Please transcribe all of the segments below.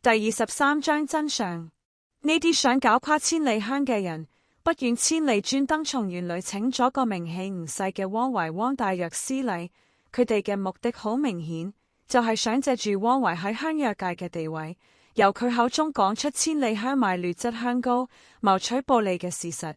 第23章真相。呢啲想搞垮千里香嘅人，不遠千里專登從園裏請咗個名氣唔細嘅汪維汪大藥師嚟，佢哋嘅目的好明顯，就係想借住汪維喺香藥界嘅地位，由佢口中講出千里香賣劣質香膏，謀取暴利嘅事實。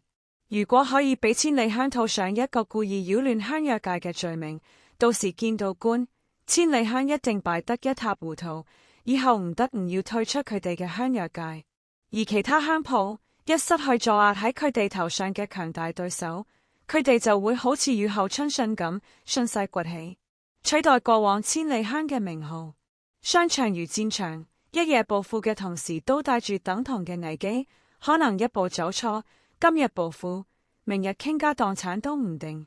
如果可以俾千里香套上一個故意擾亂香藥界嘅罪名，到時見到官，千里香一定敗得一塌糊塗，以後唔要退出佢哋嘅香藥界。而其他香鋪一失去坐壓喺佢哋頭上嘅強大對手，佢哋就會好似雨後春筍咁順勢崛起，取代過往千里香嘅名號。商場如戰場，一夜暴富嘅同時都帶住等同嘅危機，可能一步走錯，今日暴富，明日傾家蕩產都唔定。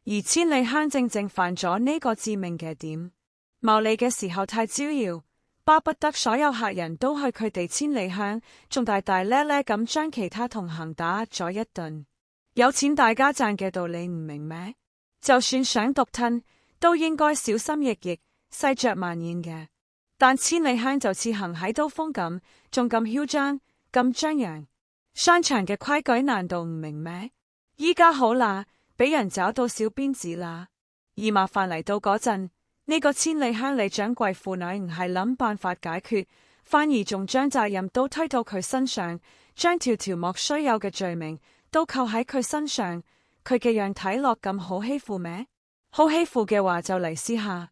而千里香正犯咗呢個致命嘅點，牟利嘅時候太招搖，巴不得所有客人都去佢哋千里香，仲大咧咁將其他同行打壓咗一頓。有錢大家賺嘅道理唔明咩？就算想獨吞，都應該小心翼翼、細嚼慢咽嘅。但千里香就似行喺刀鋒咁，仲咁囂張、咁張揚。商場嘅規矩難道唔明咩？依家好啦，俾人找到小辮子啦。而麻煩嚟到嗰陣，呢個千里香李掌櫃父女唔係諗辦法解決，反而仲將責任都推到佢身上，將條莫須有嘅罪名都扣喺佢身上。佢嘅樣睇落咁好欺負咩？好欺負嘅話就嚟私下，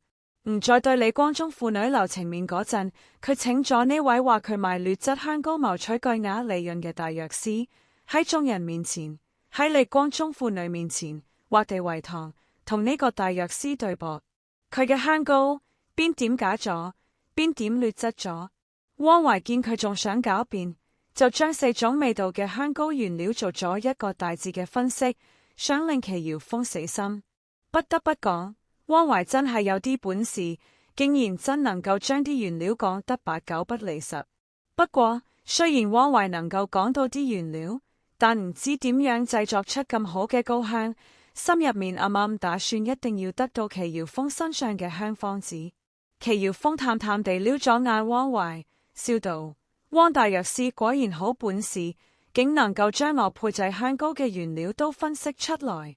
唔再對李光宗父女留情面嗰陣，佢請咗呢位話佢賣劣質香膏謀取巨額利潤嘅大藥師，喺眾人面前，喺李光宗父女面前畫地為堂，同呢個大藥師對簿。佢嘅香膏邊點假咗，邊點劣質咗。汪維見佢仲想狡辯，就將4種味道嘅香膏原料做咗一個大致嘅分析，想令祁堯峰死心。不得不講，汪維真係有啲本事，竟然真能夠將啲原料講得8九不離十。不過雖然汪維能夠講到啲原料，但唔知點樣製作出咁好嘅膏香，心入面暗打算一定要得到祁堯峰身上嘅香方子。祁堯峰淡地撩咗眼汪維，笑道：汪大藥師果然好本事，竟能夠將我配製香膏嘅原料都分析出來。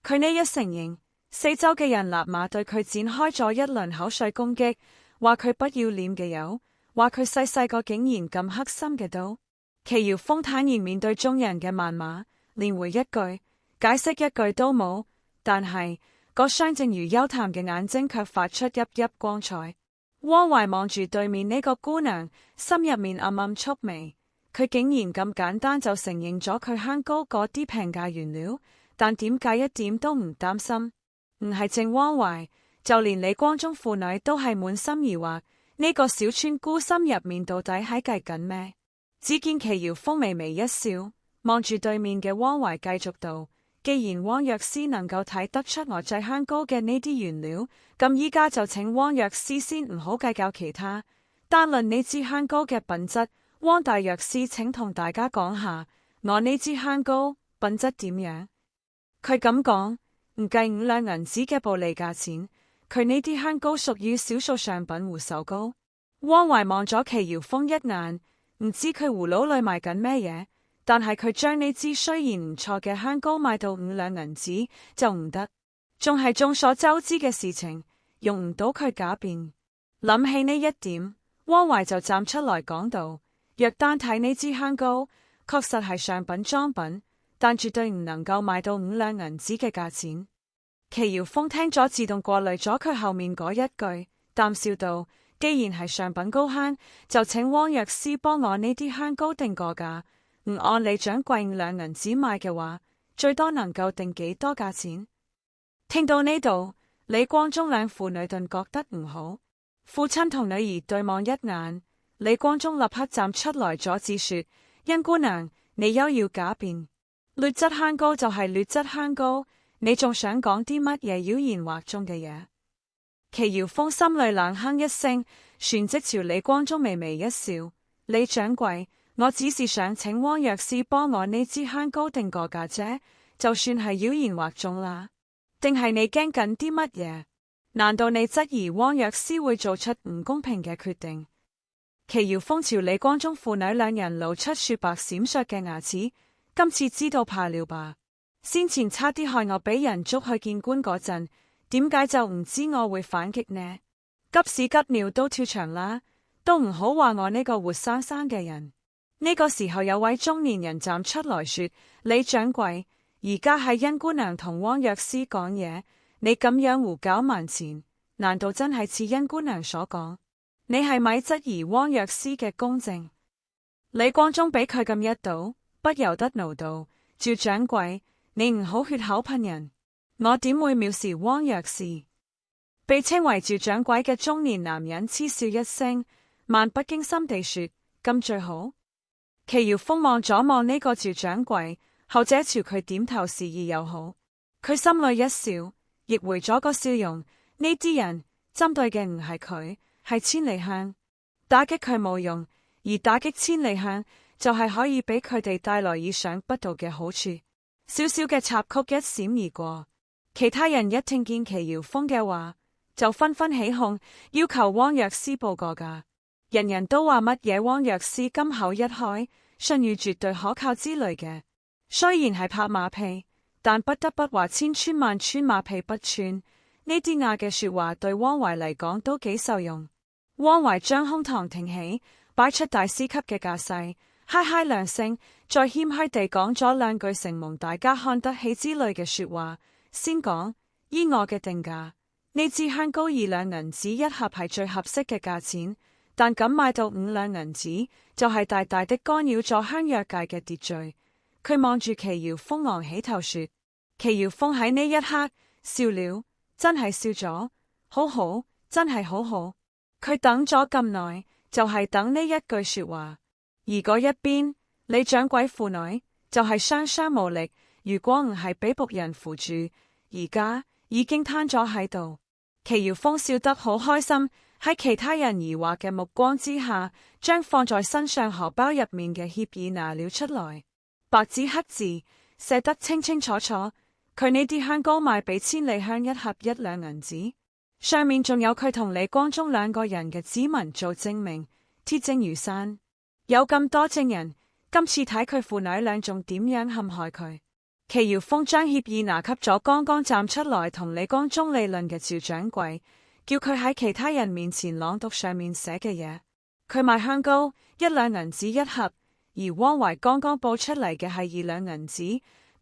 佢呢一承認，四周嘅人立馬對佢展開咗一輪口水攻擊，話佢不要臉嘅有，話佢細個竟然咁黑心嘅都。祁堯峰坦然面對眾人嘅謾罵，連回一句解釋一句都冇，但係嗰雙正如幽潭嘅眼睛卻發出熠熠光彩。汪維望住對面呢個姑娘，心入面暗蹙眉，佢竟然咁簡單就承認咗佢香膏嗰啲平價原料，但點解一點都唔擔心？唔係淨汪維，就連李光宗父女都係滿心疑惑，呢個小村姑心入面到底喺計緊咩？只見祁堯峰微微一笑，望住對面嘅汪維繼續道：既然汪藥師能夠睇得出我製香膏嘅呢啲原料，咁依家就請汪藥師先唔好計較其他，單論呢支香膏嘅品質。汪大藥師請同大家講下，我呢支香膏品質點樣？佢咁講，唔計5兩銀子嘅暴利價錢，佢呢啲香膏屬於少數上品狐手膏。汪維望咗祁堯峰一眼，唔知佢葫蘆裏賣緊咩嘢，但係佢將呢支雖然唔錯嘅香膏賣到5兩銀子就唔得，仲係眾所周知嘅事情，用唔到佢狡辯。諗起呢一點，汪維就站出來講道：若單睇呢支香膏，確實係上品裝品，但絕對唔能夠賣到5兩銀子嘅價錢。祁堯峰聽咗自動過濾咗佢後面嗰一句，淡笑道：既然係上品膏香，就請汪藥師幫我呢啲香膏定個價，唔按李掌櫃5兩銀子賣嘅話，最多能夠定幾多價錢？聽到呢度，李光宗兩父女頓覺得唔好，父親同女兒對望一眼，李光宗立刻站出來阻止說：甄姑娘，你休要假辯，劣質香膏就係劣質香膏，你仲想講啲乜嘢妖言惑眾嘅嘢？祁堯峰心裏冷哼一聲，旋即朝李光宗微微一笑：李掌櫃，我只是想請汪藥師幫我呢支香膏定個價啫，就算係妖言惑眾啦。定係你驚緊啲乜嘢？難道你質疑汪藥師會做出唔公平嘅決定？祁耀峰朝李光宗父女兩人露出雪白閃爍嘅牙齒，今次知道怕了吧？先前差啲害我俾人捉去見官嗰陣，點解就唔知我會反擊呢？急屎急尿都跳牆啦，都唔好話我呢個活生生嘅人。呢個時候有位中年人站出來說：李掌櫃，而家係甄姑娘同汪藥師講嘢，你咁樣胡攪蠻纏，難道真係似甄姑娘所講？你係咪質疑汪藥師嘅公正？李光宗俾佢咁一倒，不由得怒道：趙掌櫃，你唔好血口噴人，我點會藐視汪藥師？被稱為趙掌櫃嘅中年男人嗤笑一聲，漫不經心地說：咁最好。祁耀峰望咗望呢個趙掌櫃，後者朝佢點頭示意友好，佢心裏一笑，亦回咗個笑容。呢啲人針對嘅唔係佢，係千里香。打擊佢冇用，而打擊千里香就係可以俾佢哋帶來意想不到嘅好處。小小嘅插曲一閃而過，其他人一聽見祁耀峰嘅話，就紛紛起哄，要求汪藥師報個價。人人都話乜嘢汪藥師金口一開，信譽絕對可靠之類嘅。雖然係拍馬屁，但不得不話千穿萬穿馬屁不穿。呢啲亞嘅說話對汪懷嚟講都幾受用。汪懷將胸膛挺起，擺出大師級嘅架勢，嗨嗨兩聲，再謙虛地講咗兩句承蒙大家看得起之類嘅說話。先講，依我嘅定價，呢支香膏2兩銀子一盒係最合適嘅價錢。但敢賣到5兩銀子，就係大大的干擾咗香藥界嘅秩序。佢望住祁耀峰昂起頭說，祁耀峰喺呢一刻笑了，真係笑咗，好好，真係好好。佢等咗咁耐，就係等呢一句說話。而嗰一邊，李掌櫃父女就係雙雙無力，如果唔係俾僕人扶住，而家已經癱咗喺度。祁耀峰笑得好開心。喺其他人疑惑嘅目光之下，將放在身上荷包入面嘅協議拿了出來，白紙黑字寫得清清楚楚。佢呢啲香膏賣俾千里香一盒1兩銀子，上面仲有佢同李光宗兩個人嘅指紋做證明，鐵證如山。有咁多證人，今次睇佢父女倆仲點樣陷害佢。祁耀峰將協議拿給咗剛剛站出來同李光宗理論嘅趙掌櫃，叫佢喺其他人面前朗讀上面寫嘅嘢。佢賣香膏1兩銀子一盒，而汪懷剛剛報出嚟嘅係2兩銀子，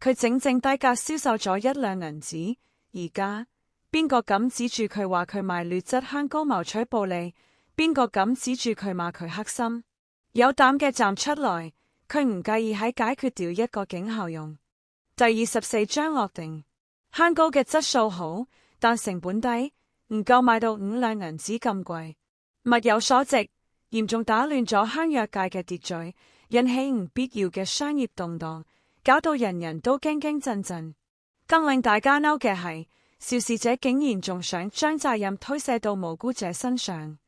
佢整整低價銷售咗1兩銀子。而家邊個敢指住佢話佢賣劣質香膏謀取暴利？邊個敢指住佢罵佢黑心？有膽嘅站出來，佢唔介意喺解決掉一個警校用。第24章落定，香膏嘅質素好，但成本低，唔夠賣到5兩銀子咁貴，物有所值，嚴重打亂咗香藥界嘅秩序，引起唔必要嘅商業動盪，搞到人人都驚驚震震。更令大家嬲嘅係，肇事者竟然仲想將責任推卸到無辜者身上。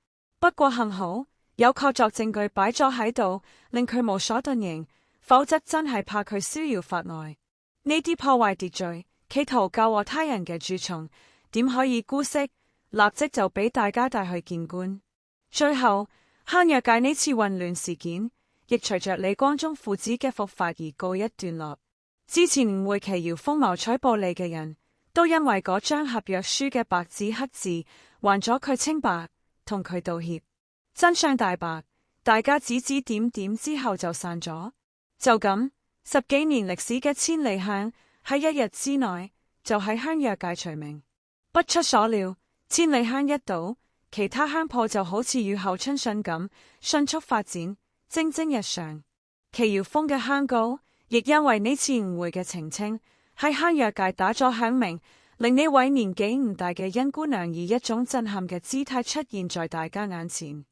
不過幸好有確鑿證據擺咗喺度，令佢無所遁形，否則真係怕佢逍遙法外。呢啲破壞秩序、企圖教禍他人嘅蛀蟲，點可以姑息？立即就俾大家帶去見官。最後，香藥界呢次混亂事件，亦隨着李光宗父子嘅伏法而告一段落。之前誤會祁耀峰謀取暴利嘅人，都因為嗰張合約書嘅白紙黑字，還咗佢清白，同佢道歉。真相大白，大家指指點點之後就散咗。就咁，10幾年歷史嘅千里香喺一日之內就喺香藥界除名。不出所料，千里香一倒，其他香鋪就好似雨後春筍咁迅速發展，蒸蒸日上。祁耀峰嘅香膏亦因為呢次誤會嘅澄清，喺香藥界打咗響名，令呢位年紀唔大嘅甄姑娘以一種震撼嘅姿態出現在大家眼前。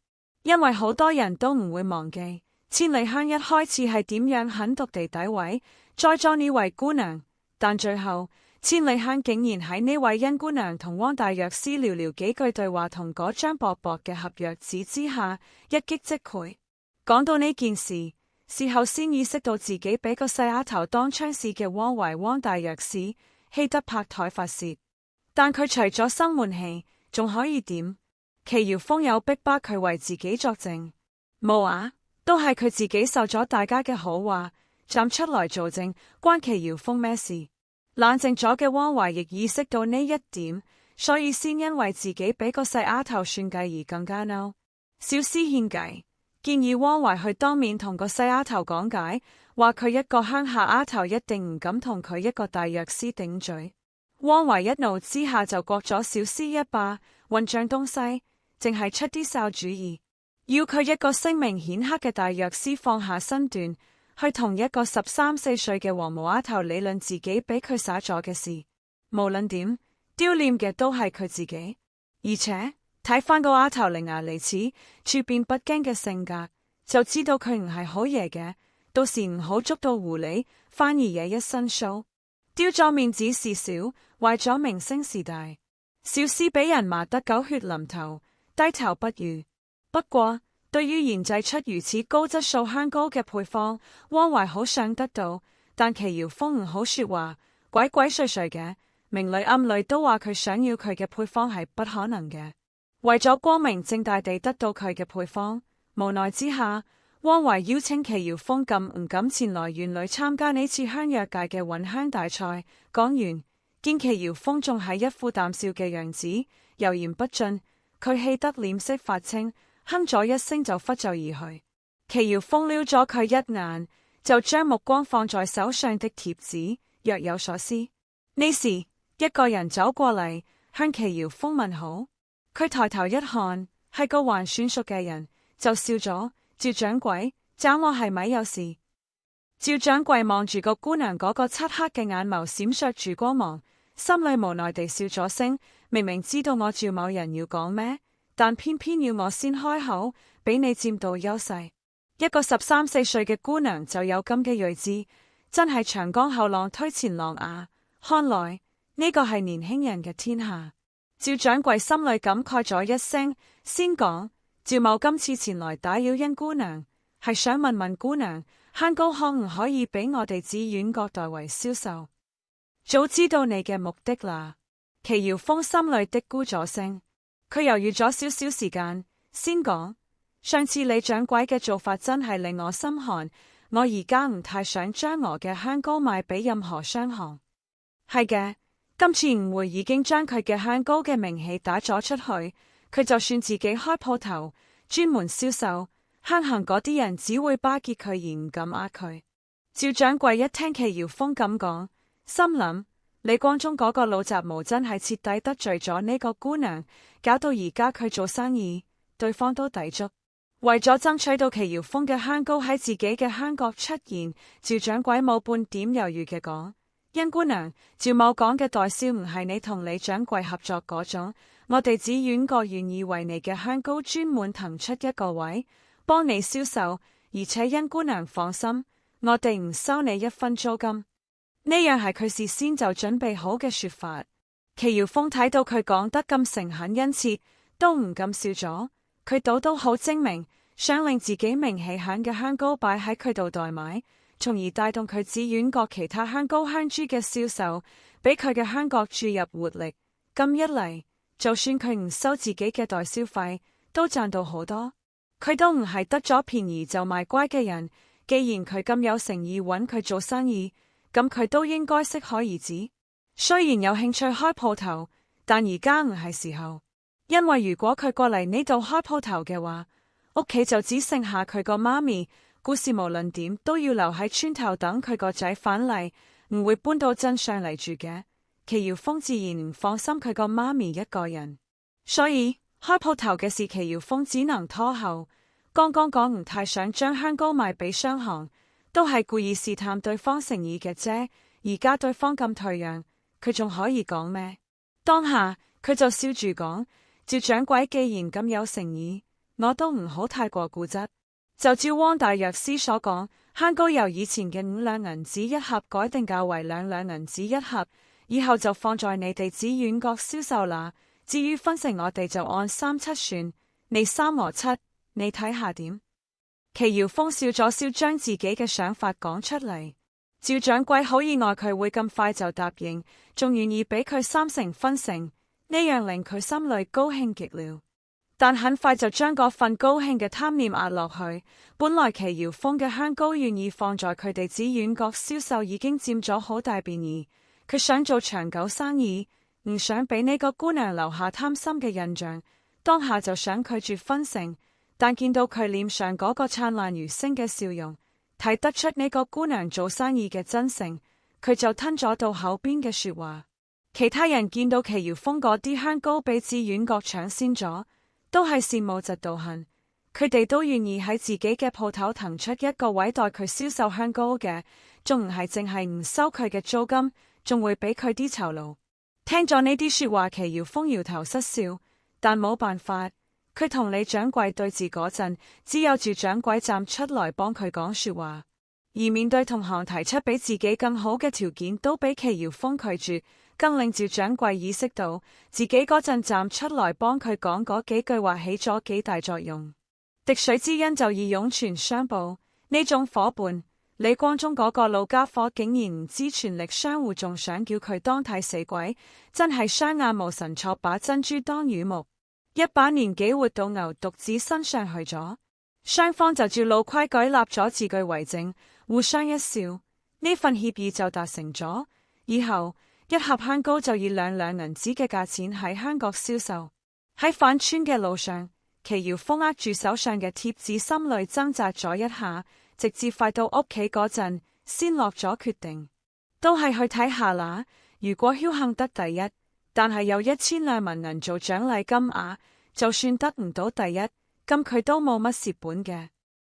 因為好多人都唔會忘記千里香一開始係點樣狠毒地詆毀栽贓呢位姑娘，但最後千里香竟然喺呢位甄姑娘同汪大藥師寥寥幾句對話同嗰張薄薄嘅合約紙之下一擊即潰。講到呢件事，事後先意識到自己俾個細丫頭當槍使嘅汪大藥師氣得拍台發洩。但佢除咗生悶氣，仲可以點？祁耀峰有逼巴佢為自己作證。冇啊，都係佢自己受咗大家嘅好話，站出來做證，關祁堯峰咩事？冷靜咗嘅汪懷亦意識到呢一點，所以先因為自己俾個細丫頭算計而更加嬲。小廝獻計，建議汪懷去當面同個細丫頭講解，話佢一個鄉下丫頭一定唔敢同佢一個大藥師頂嘴。汪懷一怒之下就割咗小廝一巴，混賬東西，淨係出啲餿主意，要佢一個聲名顯赫嘅大藥師放下身段，去同一個13、14歲嘅黃毛丫頭理論自己俾佢耍咗嘅事。無論點，丟臉嘅都係佢自己。而且睇返個丫頭伶牙俐齒、處變不驚嘅性格，就知道佢唔係好嘢嘅。到時唔好捉到狐狸，反而惹一身騷。丟咗面子事小，壞咗名聲事大。小廝俾人罵得狗血淋頭，低頭不語。不過對於研製出如此高質素香膏嘅配方，汪懷好想得到，但祁堯峰唔好說話，鬼鬼祟祟嘅，明裏暗裏都話佢想要佢嘅配方係不可能嘅。為咗光明正大地得到佢嘅配方，無奈之下，汪懷邀請祁堯峰敢唔敢前來縣裏參加呢次香藥界嘅搵香大賽。講完，見祁堯峰仲係一副淡笑嘅樣子，油鹽不進，佢氣得臉色發青，哼咗一聲就拂袖而去。祁堯峰撩咗佢一眼，就將目光放在手上的貼紙，若有所思。呢時一個人走過嚟，向祁堯峰問好。佢抬頭一看，係個還算熟嘅人，就笑咗：趙掌櫃，找我係咪有事？趙掌櫃望住個姑娘嗰個漆黑嘅眼眸閃爍住光芒，心裏無奈地笑咗聲。明明知道我趙某人要講咩，但偏偏要我先開口，俾你佔到優勢。一個13、14歲嘅姑娘就有咁嘅睿智，真係長江後浪推前浪啊！看來呢個係年輕人嘅天下。趙掌櫃心裏感慨咗一聲，先講：趙某今次前來打擾甄姑娘，係想問問姑娘，香膏可唔可以俾我哋紫苑閣代為銷售？早知道你嘅目的啦。祁堯峰心裏嘀咕咗聲，佢猶豫咗少少時間，先講：上次李掌櫃嘅做法真係令我心寒，我而家唔太想將我嘅香膏賣俾任何商行。係嘅。今次吳會已經將佢嘅香膏嘅名氣打咗出去，佢就算自己開鋪頭專門銷售，鄉行嗰啲人只會巴結佢而唔敢呃佢。趙掌櫃一聽祁堯峰咁講，心諗李光宗嗰個老雜毛真係徹底得罪咗呢個姑娘，搞到而家佢做生意，對方都抵觸。為咗爭取到祁堯峰嘅香膏喺自己嘅香閣出現，趙掌櫃冇半點猶豫嘅講：甄姑娘，趙某講嘅代銷唔係你同李掌櫃合作嗰種，我哋紫苑閣願意為你嘅香膏專門騰出一個位，幫你銷售，而且甄姑娘放心，我哋唔收你一分租金。呢樣係佢事先就準備好嘅說法。祁堯峰睇到佢講得咁誠懇殷切，都唔禁笑咗。佢倒都好精明，想令自己名氣響嘅香膏擺喺佢度代買，從而帶動佢紫苑閣其他香膏香珠嘅銷售，俾佢嘅香閣注入活力。咁一嚟，就算佢唔收自己嘅代銷費，都賺到好多。佢都唔係得咗便宜就賣乖嘅人。既然佢咁有誠意揾佢做生意，咁佢都應該適可而止。雖然有興趣開鋪頭，但而家唔係時候，因為如果佢過嚟呢度開鋪頭嘅話，屋企就只剩下佢個媽咪。故事無論點都要留喺村頭等佢個仔返嚟，唔會搬到鎮上嚟住嘅。祁堯峰自然唔放心佢個媽咪一個人，所以開鋪頭嘅事祁堯峰只能拖後。剛剛講唔太想將香膏賣俾商行，都係故意試探對方誠意嘅啫。而家對方咁退讓，佢仲可以講咩？當下佢就笑住講：趙掌櫃既然咁有誠意，我都唔好太過固執。就照汪大藥師所講，香膏由以前嘅5兩銀子一盒改定價為2兩銀子一盒，以後就放在你哋紫苑閣銷售啦。至於分成，我哋就按3、7算，你3和7，你睇下點？祁堯峰笑咗笑，將自己嘅想法講出嚟。趙掌櫃好意外佢會咁快就答應，仲願意俾佢3成分成，呢樣令佢心裏高興極了。但很快就將嗰份高興嘅貪念壓落去。本來祁堯峰嘅香膏願意放在佢哋紫苑閣銷售，已經佔咗好大便宜。佢想做長久生意，唔想俾呢個姑娘留下貪心嘅印象，當下就想拒絕分成。但見到佢臉上嗰個燦爛如星嘅笑容，睇得出呢個姑娘做生意嘅真誠，佢就吞咗到口邊嘅說話。其他人見到祁堯峰嗰啲香膏俾紫苑閣搶先咗，都係羨慕嫉妒恨。佢哋都願意喺自己嘅鋪頭騰出一個位代佢銷售香膏嘅，仲唔係淨係唔收佢嘅租金，仲會俾佢啲酬勞。聽咗呢啲說話，祁堯峰搖頭失笑，但冇辦法，佢同李掌櫃對峙嗰陣，只有住掌櫃站出來幫佢講說話。而面對同行提出比自己更好嘅條件，都俾祁堯峰拒絕，更令趙掌櫃意識到自己嗰陣站出來幫佢講嗰幾句話起咗幾大作用。滴水之恩就義湧泉相報，呢種夥伴，李光宗嗰個老家伙竟然唔知全力相護，仲想叫佢當替死鬼，真係雙眼無神，錯把珍珠當羽毛。一把年紀活到牛犢子身上去咗，雙方就照老規矩立咗字據為證，互相一笑，呢份協議就達成咗。以後一盒香膏就以2兩銀子嘅價錢喺香閣銷售。喺返村嘅路上，祁堯峰握住手上嘅貼紙，心裏掙扎咗一下，直至快到屋企嗰陣，先落咗決定，都係去睇下啦。如果僥倖得第一，但係有1000兩紋銀做獎勵金額，就算得唔到第一，咁佢都冇乜蝕本嘅。